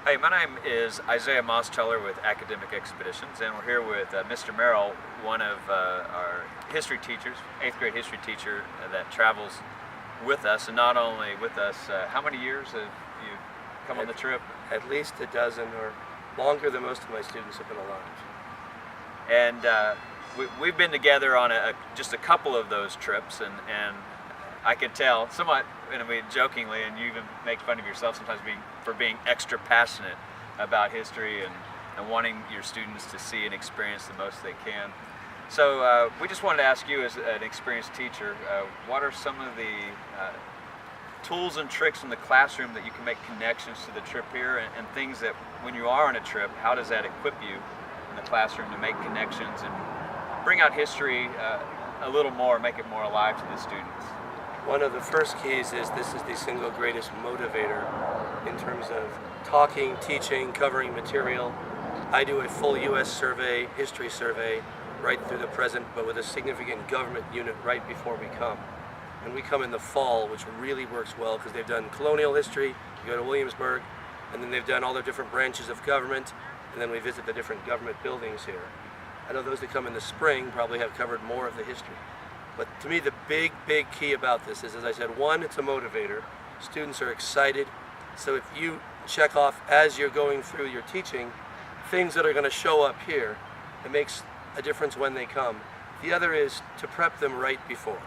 Hey, my name is Isaiah Mosteller with Academic Expeditions, and we're here with Mr. Merrill, one of our history teachers, 8th grade history teacher that travels with us, and not only with us. How many years have you come on the trip? At least a dozen, or longer than most of my students have been alive. And we've been together on just a couple of those trips, and I could tell somewhat, jokingly, and you even make fun of yourself sometimes for being extra passionate about history and wanting your students to see and experience the most they can. So we just wanted to ask you, as an experienced teacher, what are some of the tools and tricks in the classroom that you can make connections to the trip here, and things that when you are on a trip, how does that equip you in the classroom to make connections and bring out history a little more, make it more alive to the students? One of the first keys is this is the single greatest motivator in terms of talking, teaching, covering material. I do a full U.S. survey, history survey, right through the present, but with a significant government unit right before we come. And we come in the fall, which really works well because they've done colonial history, you go to Williamsburg, and then they've done all the different branches of government, and then we visit the different government buildings here. I know those that come in the spring probably have covered more of the history. But to me, the big key about this is, as I said, one, it's a motivator. Students are excited. So if you check off as you're going through your teaching, things that are going to show up here, it makes a difference when they come. The other is to prep them right before.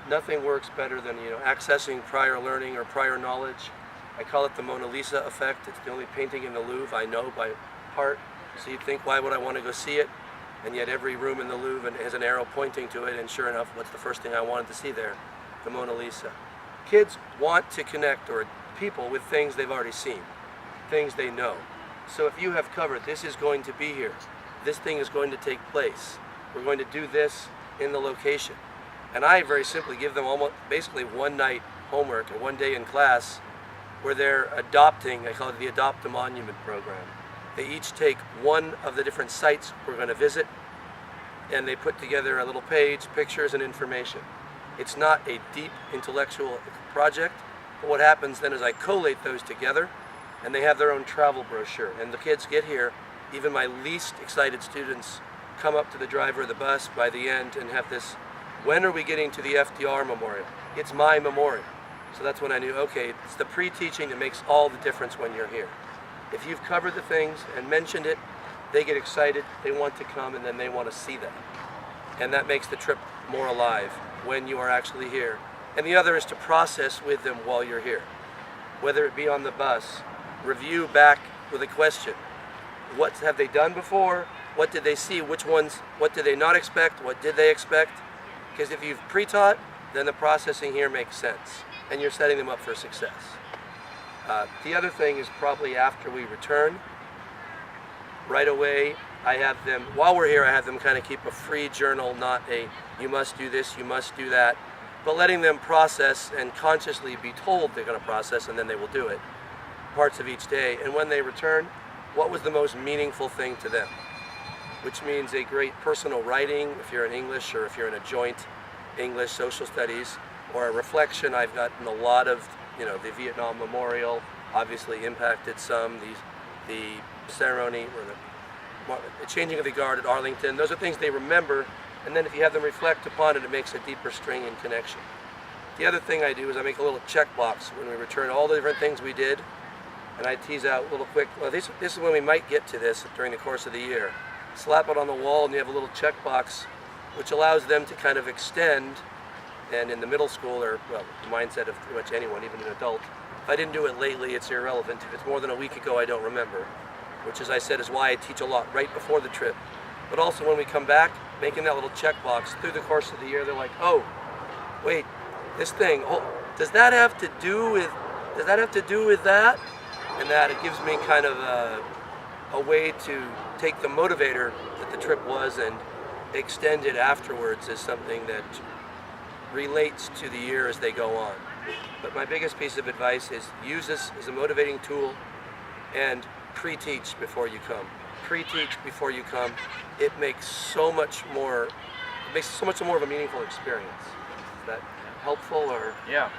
Nothing works better than accessing prior learning or prior knowledge. I call it the Mona Lisa effect. It's the only painting in the Louvre I know by heart. So you think, why would I want to go see it? And yet every room in the Louvre has an arrow pointing to it, and sure enough, what's the first thing I wanted to see there? The Mona Lisa. Kids want to connect, or people, with things they've already seen, things they know. So if you have covered, this is going to be here, this thing is going to take place, we're going to do this in the location. And I very simply give them almost basically one night homework, or one day in class, where they're adopting, I call it the Adopt a Monument program. They each take one of the different sites we're going to visit, and they put together a little page, pictures and information. It's not a deep intellectual project, but what happens then is I collate those together, and they have their own travel brochure. And the kids get here, even my least excited students come up to the driver of the bus by the end and have this, when are we getting to the FDR Memorial? It's my memorial. So that's when I knew, okay, it's the pre-teaching that makes all the difference when you're here. If you've covered the things and mentioned it, they get excited, they want to come, and then they want to see that. And that makes the trip more alive when you are actually here. And the other is to process with them while you're here. Whether it be on the bus, review back with a question. What have they done before? What did they see? Which ones, what did they not expect? What did they expect? Because if you've pre-taught, then the processing here makes sense, and you're setting them up for success. The other thing is probably after we return, right away, I have them, while we're here, I have them kind of keep a free journal, not a, you must do this, you must do that, but letting them process and consciously be told they're going to process, and then they will do it, parts of each day. And when they return, what was the most meaningful thing to them? Which means a great personal writing, if you're in English, or if you're in a joint English social studies, or a reflection. I've gotten a lot of the Vietnam Memorial obviously impacted some, the ceremony or the changing of the guard at Arlington. Those are things they remember, and then if you have them reflect upon it, it makes a deeper string in connection. The other thing I do is I make a little checkbox when we return, all the different things we did, and I tease out a little quick, well, this is when we might get to this during the course of the year. Slap it on the wall, and you have a little checkbox which allows them to kind of extend. And in the middle school, or the mindset of pretty much anyone, even an adult, if I didn't do it lately, it's irrelevant. If it's more than a week ago, I don't remember, which, as I said, is why I teach a lot right before the trip. But also when we come back, making that little checkbox through the course of the year, they're like, oh, wait, this thing, oh, does that have to do with that? And that it gives me kind of a way to take the motivator that the trip was and extend it afterwards as something that relates to the year as they go on. But my biggest piece of advice is use this as a motivating tool, and pre-teach before you come. Pre-teach before you come. It makes so much more of a meaningful experience. Is that helpful, or? Yeah.